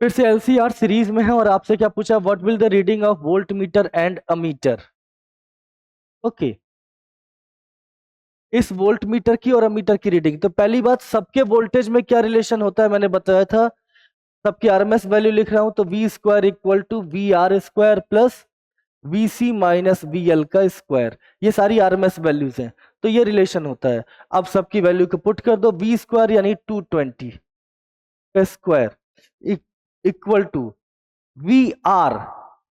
फिर से LCR series में है और आपसे क्या पूछा, what will the reading of volt meter and ammeter. Okay, इस वोल्ट मीटर की और अमीटर की रीडिंग। तो पहली बात, सबके वोल्टेज में क्या रिलेशन होता है मैंने बताया था, सबकी आरएमएस वैल्यू लिख रहा हूं तो V square equal to V R square plus V C minus V L का स्क्वायर। ये सारी आरएमएस वैल्यूज हैं, तो ये रिलेशन होता है। अब सबकी वैल्यू को पुट कर दो, वी स्क्वायर यानी 220 का square equal to V R,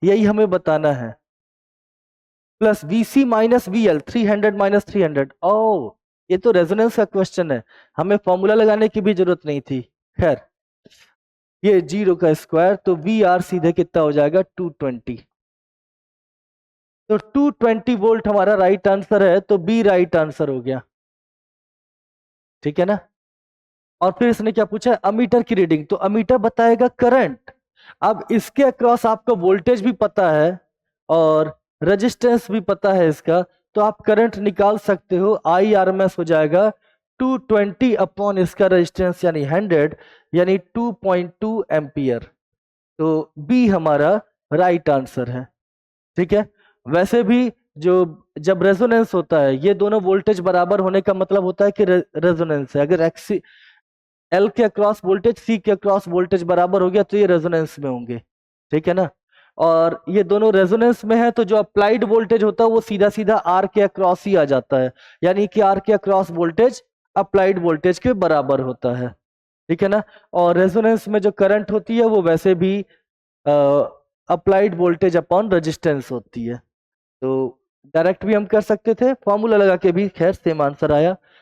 यही हमें बताना है, plus V C minus V L, 300 minus 300। Oh, ये तो रेजोनेंस का क्वेश्चन है, हमें फॉर्मूला लगाने की भी जरूरत नहीं थी। खैर, ये जीरो का स्क्वायर, तो वी आर सीधे कितना हो जाएगा 220। तो 220 वोल्ट हमारा राइट आंसर है, तो बी राइट आंसर हो गया। ठीक है ना। और फिर इसने क्या पूछा, अमीटर की रीडिंग, तो अमीटर बताएगा करंट। अब इसके अक्रॉस आपको वोल्टेज भी पता है और रेजिस्टेंस भी पता है इसका, तो आप करंट निकाल सकते हो। आई आर एम एस हो जाएगा 220 अपॉन इसका रेजिस्टेंस यानी 100, यानी 2.2 एम्पियर। तो बी हमारा राइट आंसर है। ठीक है। वैसे भी जो जब रेजोनेंस होता है, ये दोनों वोल्टेज बराबर होने का मतलब होता है कि रेजोनेंस है। अगर एक्स एल के अक्रॉस वोल्टेज सी के अक्रॉस वोल्टेज बराबर हो गया तो ये रेजोनेंस में होंगे। ठीक है ना। और ये दोनों रेजोनेंस में है तो जो अप्लाइड वोल्टेज होता है वो सीधा सीधा आर के अक्रॉस ही आ जाता है, यानी कि आर के अक्रॉस वोल्टेज अप्लाइड वोल्टेज के बराबर होता है। ठीक है ना। और रेजोनेंस में जो करंट होती है वो वैसे भी अप्लाइड वोल्टेज अपॉन रेजिस्टेंस होती है। तो डायरेक्ट भी हम कर सकते थे, फॉर्मूला लगा के भी खैर सेम आंसर आया।